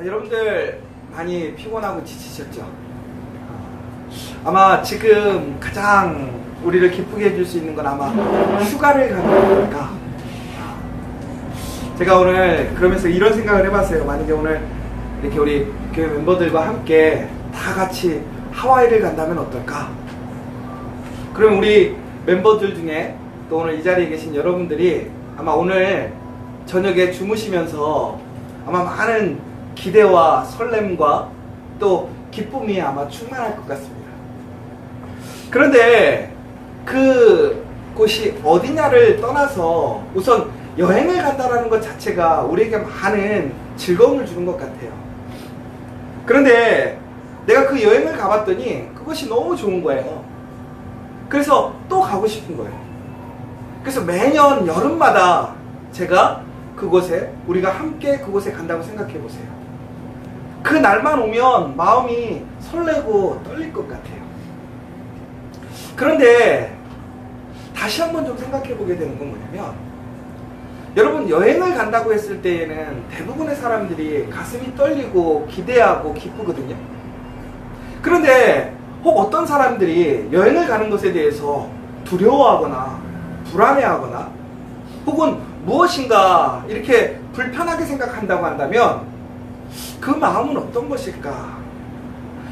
여러분들 많이 피곤하고 지치셨죠? 아마 지금 가장 우리를 기쁘게 해줄 수 있는 건 아마 휴가를 가는 거니까. 제가 오늘 그러면서 이런 생각을 해봤어요. 만약에 오늘 이렇게 우리 교회 멤버들과 함께 다 같이 하와이를 간다면 어떨까? 그럼 우리 멤버들 중에 또 오늘 이 자리에 계신 여러분들이 아마 오늘 저녁에 주무시면서 아마 많은 기대와 설렘과 또 기쁨이 아마 충만할 것 같습니다. 그런데 그 곳이 어디냐를 떠나서 우선 여행을 간다는 것 자체가 우리에게 많은 즐거움을 주는 것 같아요. 그런데 내가 그 여행을 가봤더니 그것이 너무 좋은 거예요. 그래서 또 가고 싶은 거예요. 그래서 매년 여름마다 제가 그곳에, 우리가 함께 그곳에 간다고 생각해 보세요. 그 날만 오면 마음이 설레고 떨릴 것 같아요. 그런데 다시 한번 좀 생각해 보게 되는 건 뭐냐면, 여러분 여행을 간다고 했을 때에는 대부분의 사람들이 가슴이 떨리고 기대하고 기쁘거든요. 그런데 혹 어떤 사람들이 여행을 가는 것에 대해서 두려워하거나 불안해하거나 혹은 무엇인가 이렇게 불편하게 생각한다고 한다면 그 마음은 어떤 것일까?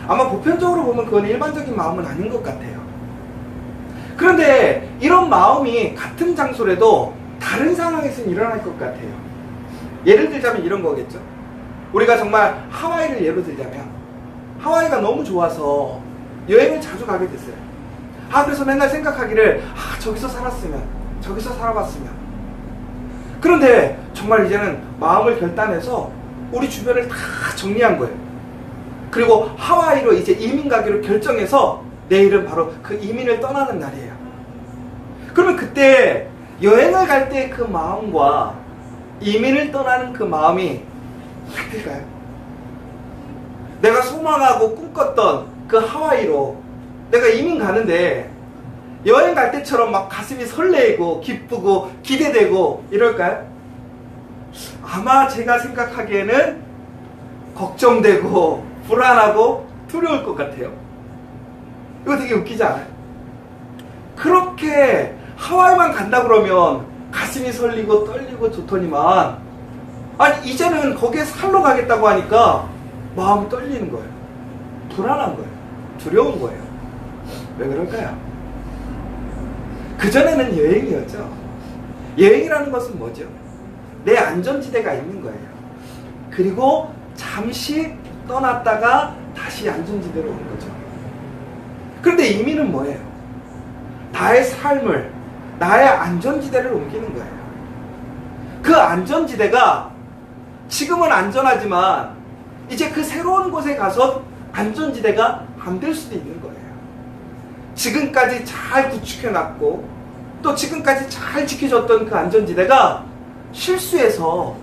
아마 보편적으로 보면 그건 일반적인 마음은 아닌 것 같아요. 그런데 이런 마음이 같은 장소라도 다른 상황에서는 일어날 것 같아요. 예를 들자면 이런 거겠죠. 우리가 정말 하와이를 예로 들자면 하와이가 너무 좋아서 여행을 자주 가게 됐어요. 그래서 맨날 생각하기를 저기서 살았으면, 저기서 살아봤으면. 그런데 정말 이제는 마음을 결단해서 우리 주변을 다 정리한 거예요. 그리고 하와이로 이제 이민 가기로 결정해서 내일은 바로 그 이민을 떠나는 날이에요. 그러면 그때 여행을 갈 때 그 마음과 이민을 떠나는 그 마음이 같을까요? 내가 소망하고 꿈꿨던 그 하와이로 내가 이민 가는데 여행 갈 때처럼 막 가슴이 설레고 기쁘고 기대되고 이럴까요? 아마 제가 생각하기에는 걱정되고 불안하고 두려울 것 같아요. 이거 되게 웃기지 않아요? 그렇게 하와이만 간다 그러면 가슴이 설리고 떨리고 좋더니만, 아니 이제는 거기에 살러 가겠다고 하니까 마음이 떨리는 거예요. 불안한 거예요. 두려운 거예요. 왜 그럴까요? 그전에는 여행이었죠. 여행이라는 것은 뭐죠? 내 안전지대가 있는 거예요. 그리고 잠시 떠났다가 다시 안전지대로 오는 거죠. 그런데 이민은 뭐예요? 나의 삶을, 나의 안전지대를 옮기는 거예요. 그 안전지대가 지금은 안전하지만 이제 그 새로운 곳에 가서 안전지대가 안 될 수도 있는 거예요. 지금까지 잘 구축해놨고 또 지금까지 잘 지켜줬던 그 안전지대가 실수해서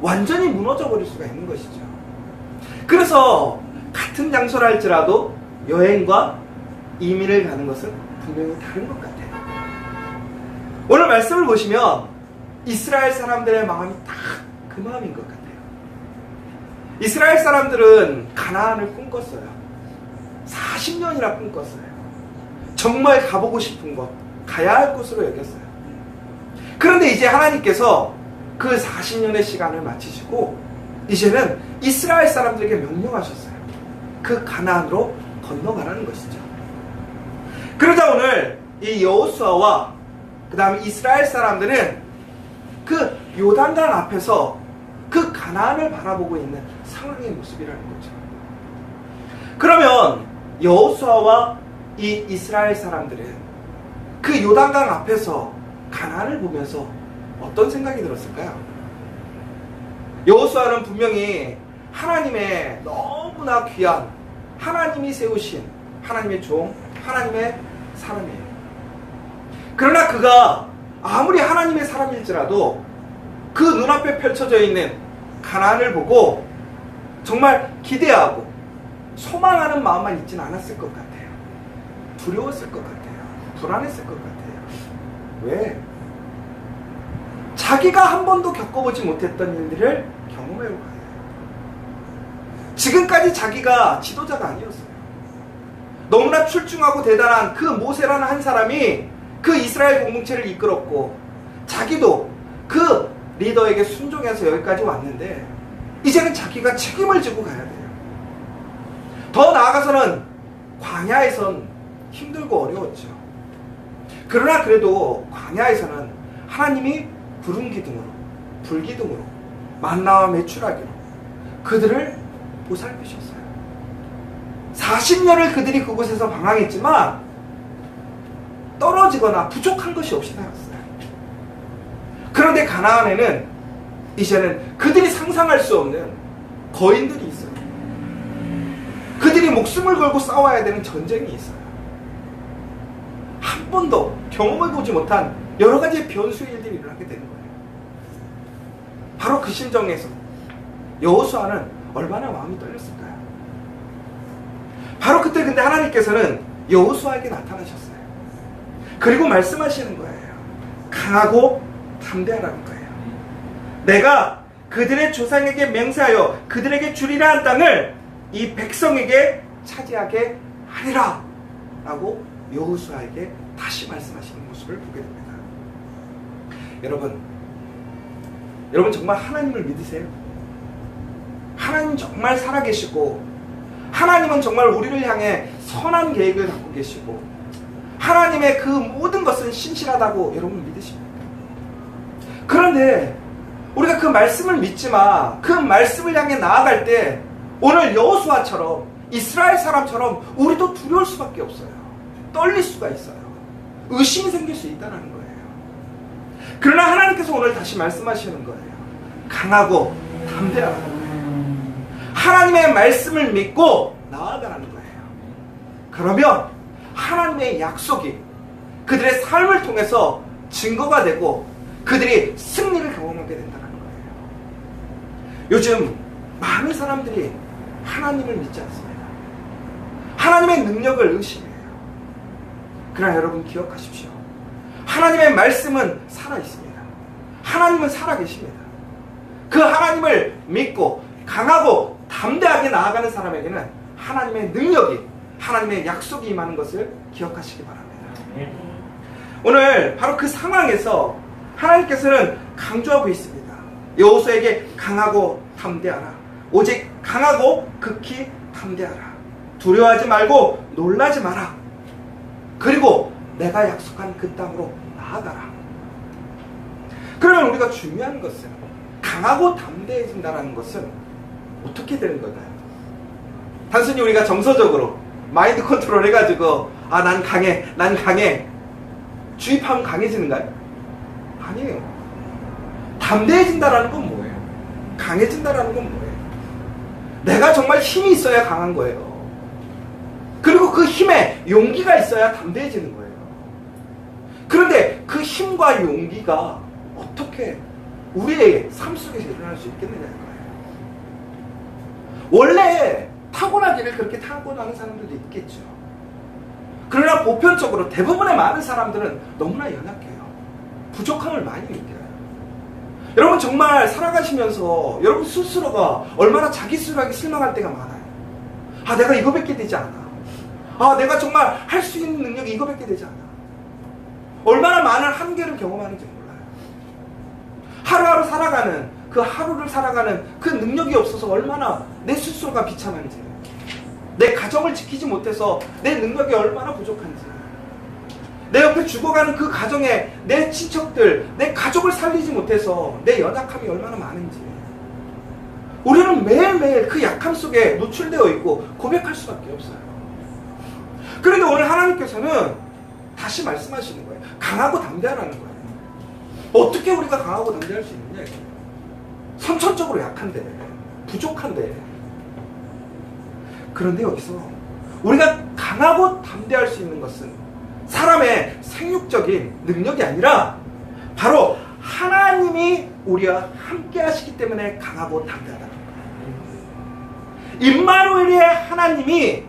완전히 무너져 버릴 수가 있는 것이죠. 그래서 같은 장소라 할지라도 여행과 이민을 가는 것은 분명히 다른 것 같아요. 오늘 말씀을 보시면 이스라엘 사람들의 마음이 딱 그 마음인 것 같아요. 이스라엘 사람들은 가나안을 꿈꿨어요. 40년이나 꿈꿨어요. 정말 가보고 싶은 곳, 가야 할 곳으로 여겼어요. 그런데 이제 하나님께서 그 40년의 시간을 마치시고 이제는 이스라엘 사람들에게 명령하셨어요. 그 가나안으로 건너가라는 것이죠. 그러자 오늘 이 여호수아와 그 다음에 이스라엘 사람들은 그 요단강 앞에서 그 가나안을 바라보고 있는 상황의 모습이라는 거죠. 그러면 여호수아와 이 이스라엘 사람들은 그 요단강 앞에서 가나안을 보면서 어떤 생각이 들었을까요? 여호수아는 분명히 하나님의 너무나 귀한, 하나님이 세우신 하나님의 종, 하나님의 사람이에요. 그러나 그가 아무리 하나님의 사람일지라도 그 눈앞에 펼쳐져 있는 가나안을 보고 정말 기대하고 소망하는 마음만 있지는 않았을 것 같아요. 두려웠을 것 같아요. 불안했을 것 같아요. 왜? 자기가 한 번도 겪어보지 못했던 일들을 경험해보고 가요. 지금까지 자기가 지도자가 아니었어요. 너무나 출중하고 대단한 그 모세라는 한 사람이 그 이스라엘 공동체를 이끌었고 자기도 그 리더에게 순종해서 여기까지 왔는데 이제는 자기가 책임을 지고 가야 돼요. 더 나아가서는 광야에선 힘들고 어려웠죠. 그러나 그래도 광야에서는 하나님이 구름 기둥으로 불기둥으로 만나와 메추라기로 그들을 보살피셨어요. 40년을 그들이 그곳에서 방황했지만 떨어지거나 부족한 것이 없이 살았어요. 그런데 가나안에는 이제는 그들이 상상할 수 없는 거인들이 있어요. 그들이 목숨을 걸고 싸워야 되는 전쟁이 있어요. 한 번도 경험해보지 못한 여러 가지의 변수의 일들이 일어나게 되는 거예요. 바로 그 심정에서 여호수아는 얼마나 마음이 떨렸을까요? 바로 그때 근데 하나님께서는 여호수아에게 나타나셨어요. 그리고 말씀하시는 거예요. 강하고 담대하라는 거예요. 내가 그들의 조상에게 맹세하여 그들에게 주리라 한 땅을 이 백성에게 차지하게 하리라 라고 여호수아에게 다시 말씀하시는 모습을 보게 됩니다. 여러분 정말 하나님을 믿으세요? 하나님 정말 살아계시고 하나님은 정말 우리를 향해 선한 계획을 갖고 계시고 하나님의 그 모든 것은 신실하다고 여러분 믿으십니까? 그런데 우리가 그 말씀을 믿지만 그 말씀을 향해 나아갈 때 오늘 여호수아처럼 이스라엘 사람처럼 우리도 두려울 수밖에 없어요. 떨릴 수가 있어요. 의심이 생길 수 있다는 거예요. 그러나 하나님께서 오늘 다시 말씀하시는 거예요. 강하고 담대하라는 거예요. 하나님의 말씀을 믿고 나아가라는 거예요. 그러면 하나님의 약속이 그들의 삶을 통해서 증거가 되고 그들이 승리를 경험하게 된다는 거예요. 요즘 많은 사람들이 하나님을 믿지 않습니다. 하나님의 능력을 의심해요. 그러나 여러분 기억하십시오. 하나님의 말씀은 살아있습니다. 하나님은 살아계십니다. 그 하나님을 믿고 강하고 담대하게 나아가는 사람에게는 하나님의 능력이 하나님의 약속이 임하는 것을 기억하시기 바랍니다. 오늘 바로 그 상황에서 하나님께서는 강조하고 있습니다. 여호수아에게 강하고 담대하라. 오직 강하고 극히 담대하라. 두려워하지 말고 놀라지 마라. 그리고 내가 약속한 그 땅으로 나아가라. 그러면 우리가 중요한 것은 강하고 담대해진다는 것은 어떻게 되는 걸까요? 단순히 우리가 정서적으로 마인드 컨트롤 해가지고 난 강해 주입하면 강해지는가요? 아니에요. 담대해진다라는 건 뭐예요? 강해진다라는 건 뭐예요? 내가 정말 힘이 있어야 강한 거예요. 그리고 그 힘에 용기가 있어야 담대해지는 거예요. 그런데 그 힘과 용기가 어떻게 우리의 삶 속에서 일어날 수 있겠느냐는 거예요. 원래 타고나기를 그렇게 타고나는 사람들도 있겠죠. 그러나 보편적으로 대부분의 많은 사람들은 너무나 연약해요. 부족함을 많이 느껴요. 여러분 정말 살아가시면서 여러분 스스로가 얼마나 자기 스스로에게 실망할 때가 많아요. 내가 이거밖에 되지 않아. 내가 정말 할 수 있는 능력이 이거밖에 되지 않아. 얼마나 많은 한계를 경험하는지 몰라요. 하루하루 살아가는 하루를 살아가는 그 능력이 없어서 얼마나 내 스스로가 비참한지, 내 가정을 지키지 못해서 내 능력이 얼마나 부족한지, 내 옆에 죽어가는 그 가정에 내 친척들, 내 가족을 살리지 못해서 내 연약함이 얼마나 많은지, 우리는 매일매일 그 약함 속에 노출되어 있고 고백할 수밖에 없어요. 그런데 오늘 하나님께서는 다시 말씀하시는 거예요. 강하고 담대하라는 거예요. 어떻게 우리가 강하고 담대할 수 있느냐 이거예요. 선천적으로 약한데, 부족한데. 그런데 여기서 우리가 강하고 담대할 수 있는 것은 사람의 생육적인 능력이 아니라 바로 하나님이 우리와 함께 하시기 때문에 강하고 담대하다는 거예요. 임마누엘의 하나님이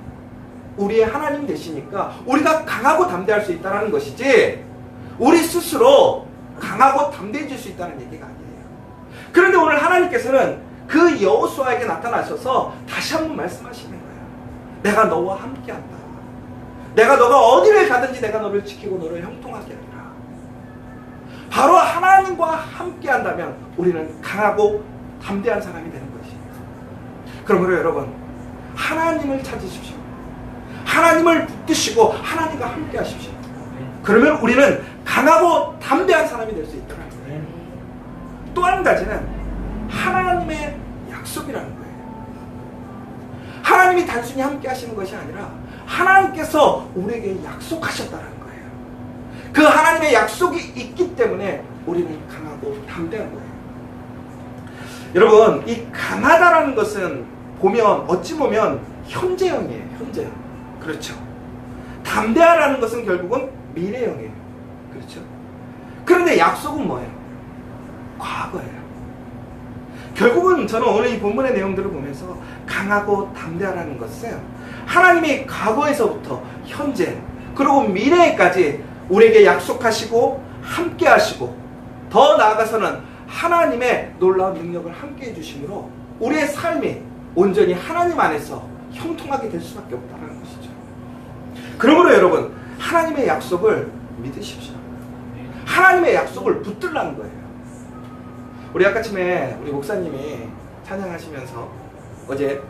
우리의 하나님 되시니까 우리가 강하고 담대할 수 있다는 것이지 우리 스스로 강하고 담대해질 수 있다는 얘기가 아니에요. 그런데 오늘 하나님께서는 그 여호수아에게 나타나셔서 다시 한번 말씀하시는 거예요. 내가 너와 함께한다. 내가 너가 어디를 가든지 내가 너를 지키고 너를 형통하게 하리라. 바로 하나님과 함께한다면 우리는 강하고 담대한 사람이 되는 것입니다. 그러므로 여러분, 하나님을 찾으십시오. 하나님을 붙드시고 하나님과 함께 하십시오. 그러면 우리는 강하고 담대한 사람이 될 수 있더라고요. 또 한 가지는 하나님의 약속이라는 거예요. 하나님이 단순히 함께 하시는 것이 아니라 하나님께서 우리에게 약속하셨다는 거예요. 그 하나님의 약속이 있기 때문에 우리는 강하고 담대한 거예요. 여러분, 이 강하다라는 것은 어찌 보면 현재형이에요. 현재형. 그렇죠. 담대하라는 것은 결국은 미래형이에요. 그렇죠. 그런데 약속은 뭐예요? 과거예요. 결국은 저는 오늘 이 본문의 내용들을 보면서 강하고 담대하라는 것은 하나님이 과거에서부터 현재 그리고 미래에까지 우리에게 약속하시고 함께 하시고 더 나아가서는 하나님의 놀라운 능력을 함께 해주심으로 우리의 삶이 온전히 하나님 안에서 형통하게 될 수밖에 없다는 것이죠. 그러므로 여러분, 하나님의 약속을 믿으십시오. 하나님의 약속을 붙들라는 거예요. 우리 아까쯤에 우리 목사님이 찬양하시면서 어제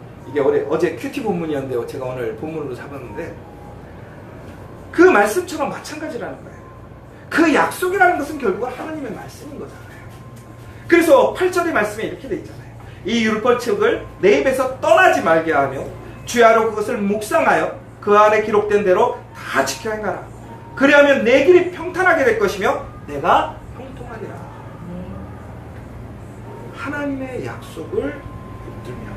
큐티 본문이었는데 제가 오늘 본문으로 잡았는데 그 말씀처럼 마찬가지라는 거예요. 그 약속이라는 것은 결국 하나님의 말씀인 거잖아요. 그래서 8절의 말씀에 이렇게 돼 있잖아요. 이 율법책을 내 입에서 떠나지 말게 하며 주야로 그것을 묵상하여 그 안에 기록된 대로 다 지켜 행하라. 그리하면 내 길이 평탄하게 될 것이며 내가 형통하리라. 하나님의 약속을 붙들며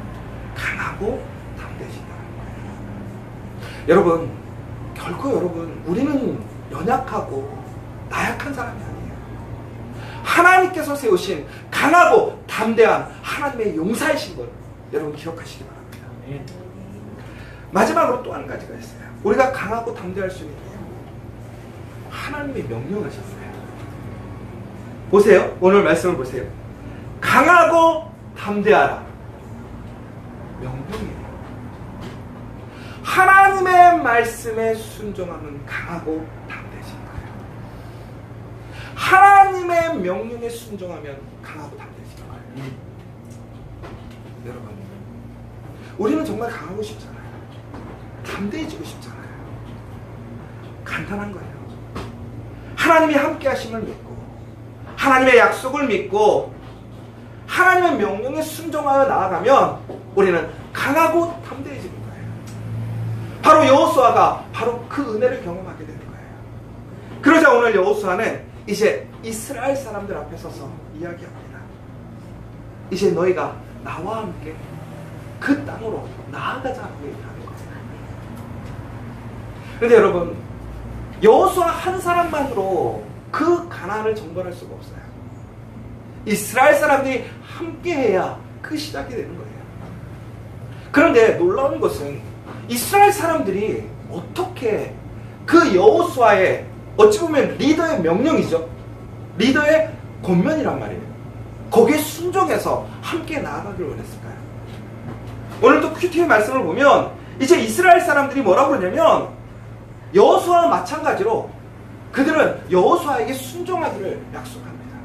강하고 담대해진다는 거예요. 여러분, 결코 우리는 연약하고 나약한 사람이 아니에요. 하나님께서 세우신 강하고 담대한 하나님의 용사이신 것 여러분 기억하시기 바랍니다. 마지막으로 또 한 가지가 있어요. 우리가 강하고 담대할 수 있는 이유, 하나님이 명령하셨어요. 보세요. 오늘 말씀을 보세요. 강하고 담대하라. 명령이에요. 하나님의 말씀에 순종하면 강하고 담대해진 거예요. 하나님의 명령에 순종하면 강하고 담대해진 거예요. 여러분, 우리는 정말 강하고 싶잖아요. 담대해지고 싶잖아요. 간단한 거예요. 하나님이 함께 하심을 믿고 하나님의 약속을 믿고 하나님의 명령에 순종하여 나아가면 우리는 강하고 담대해지는 거예요. 바로 여호수아가 바로 그 은혜를 경험하게 되는 거예요. 그러자 오늘 여호수아는 이제 이스라엘 사람들 앞에 서서 이야기합니다. 이제 너희가 나와 함께 그 땅으로 나아가자고 얘기하는 거예요. 그런데 여러분, 여호수아 한 사람만으로 그 가나안을 정벌할 수가 없어요. 이스라엘 사람들이 함께해야 그 시작이 되는 거예요. 그런데 놀라운 것은 이스라엘 사람들이 어떻게 그 여호수아의 어찌 보면 리더의 명령이죠. 리더의 권면이란 말이에요. 거기에 순종해서 함께 나아가기를 원했을까요? 오늘 또 큐티의 말씀을 보면 이제 이스라엘 사람들이 뭐라고 그러냐면 여호수아와 마찬가지로 그들은 여호수아에게 순종하기를 약속합니다.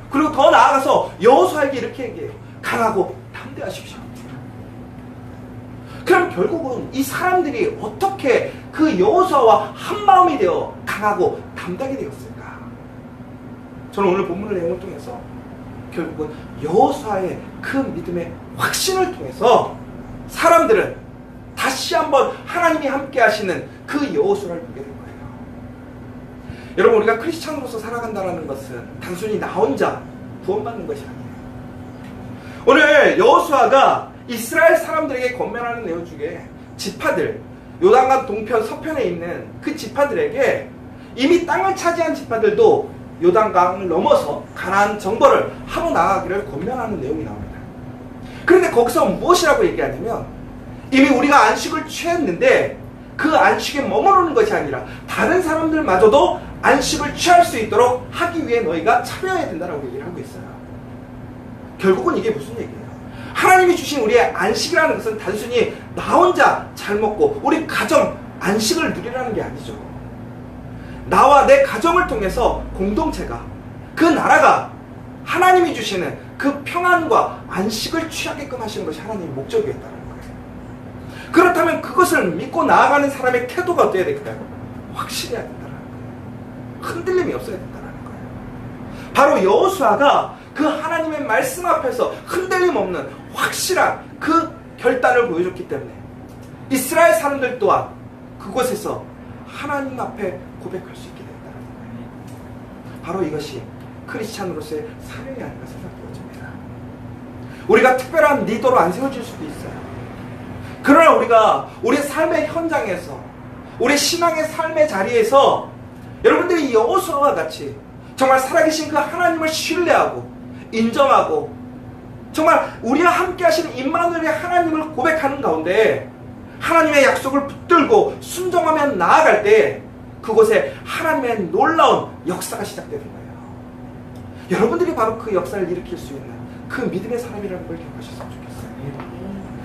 그리고 더 나아가서 여호수아에게 이렇게 얘기해요. 강하고 담대하십시오. 그럼 결국은 이 사람들이 어떻게 그 여호수아와 한마음이 되어 강하고 담대하게 되었을까? 저는 오늘 본문의 내용을 통해서 결국은 여호수아의 그 믿음의 확신을 통해서 사람들은 다시 한번 하나님이 함께 하시는 그 여호수아를 보게 된 거예요. 여러분, 우리가 크리스찬으로서 살아간다는 것은 단순히 나 혼자 구원받는 것이 아니에요. 오늘 여호수아가 이스라엘 사람들에게 권면하는 내용 중에 지파들, 요단강 동편 서편에 있는 그 지파들에게 이미 땅을 차지한 지파들도 요단강을 넘어서 가나안 정벌을 하러 나가기를 권면하는 내용이 나옵니다. 그런데 거기서 무엇이라고 얘기하냐면 이미 우리가 안식을 취했는데 그 안식에 머무르는 것이 아니라 다른 사람들마저도 안식을 취할 수 있도록 하기 위해 너희가 참여해야 된다고 얘기를 하고 있어요. 결국은 이게 무슨 얘기예요? 하나님이 주신 우리의 안식이라는 것은 단순히 나 혼자 잘 먹고 우리 가정 안식을 누리라는 게 아니죠. 나와 내 가정을 통해서 공동체가, 그 나라가 하나님이 주시는 그 평안과 안식을 취하게끔 하시는 것이 하나님의 목적이었다는 거예요. 그렇다면 그것을 믿고 나아가는 사람의 태도가 어때야 될까요? 확실해야 된다는 거예요. 흔들림이 없어야 된다는 거예요. 바로 여호수아가 그 하나님의 말씀 앞에서 흔들림 없는 확실한 그 결단을 보여줬기 때문에 이스라엘 사람들 또한 그곳에서 하나님 앞에 고백할 수 있게 된다는 거예요. 바로 이것이 크리스찬으로서의 사명이 아닌가 생각되어집니다. 우리가 특별한 리더로 안 세워질 수도 있어요. 그러나 우리가 우리 삶의 현장에서, 우리 신앙의 삶의 자리에서 여러분들이 여호수아와 같이 정말 살아계신 그 하나님을 신뢰하고 인정하고 정말 우리와 함께 하시는 임마누엘의 하나님을 고백하는 가운데 하나님의 약속을 붙들고 순종하며 나아갈 때 그곳에 하나님의 놀라운 역사가 시작되는 거예요. 여러분들이 바로 그 역사를 일으킬 수 있는 그 믿음의 사람이라는 걸 기억하셨으면 좋겠어요.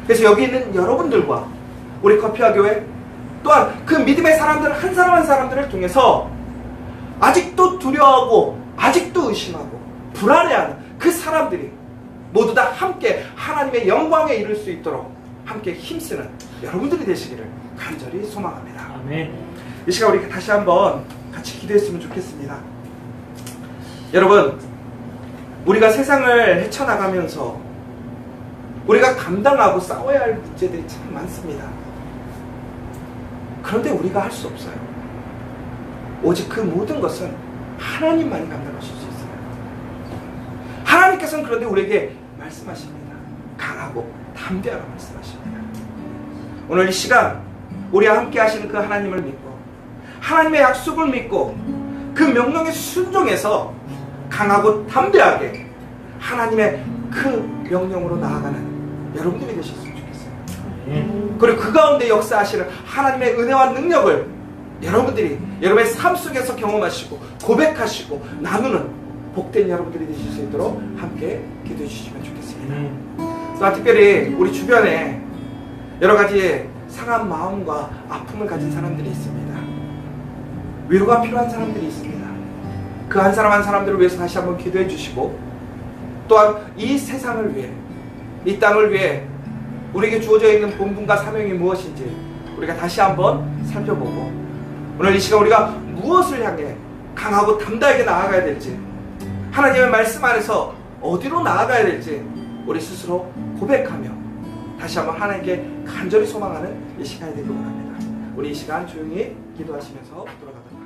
그래서 여기 있는 여러분들과 우리 커피와 교회 또한 그 믿음의 사람들 한 사람 한 사람들을 통해서 아직도 두려워하고 아직도 의심하고 불안해하는 그 사람들이 모두 다 함께 하나님의 영광에 이를 수 있도록 함께 힘쓰는 여러분들이 되시기를 간절히 소망합니다. 아멘. 이 시간 우리 다시 한번 같이 기도했으면 좋겠습니다. 여러분, 우리가 세상을 헤쳐나가면서 우리가 감당하고 싸워야 할 문제들이 참 많습니다. 그런데 우리가 할 수 없어요. 오직 그 모든 것은 하나님만이 감당하실 수 있어요. 하나님께서는 그런데 우리에게 말씀하십니다. 강하고 담대하라 말씀하십니다. 오늘 이 시간 우리와 함께 하시는 그 하나님을 믿고 하나님의 약속을 믿고 그 명령에 순종해서 강하고 담대하게 하나님의 그 명령으로 나아가는 여러분들이 되셨으면 좋겠어요. 그리고 그 가운데 역사하시는 하나님의 은혜와 능력을 여러분들이 여러분의 삶 속에서 경험하시고 고백하시고 나누는 복된 여러분들이 되실 수 있도록 함께 기도해 주시면 좋겠습니다. 또한 특별히 우리 주변에 여러 가지 상한 마음과 아픔을 가진 사람들이 있습니다. 위로가 필요한 사람들이 있습니다. 그 한 사람 한 사람들을 위해서 다시 한번 기도해 주시고 또한 이 세상을 위해 이 땅을 위해 우리에게 주어져 있는 본분과 사명이 무엇인지 우리가 다시 한번 살펴보고 오늘 이 시간 우리가 무엇을 향해 강하고 담대하게 나아가야 될지 하나님의 말씀 안에서 어디로 나아가야 될지 우리 스스로 고백하며 다시 한번 하나님께 간절히 소망하는 이 시간이 되길 원합니다. 우리 이 시간 조용히 기도하시면서 돌아가도록 하겠습니다.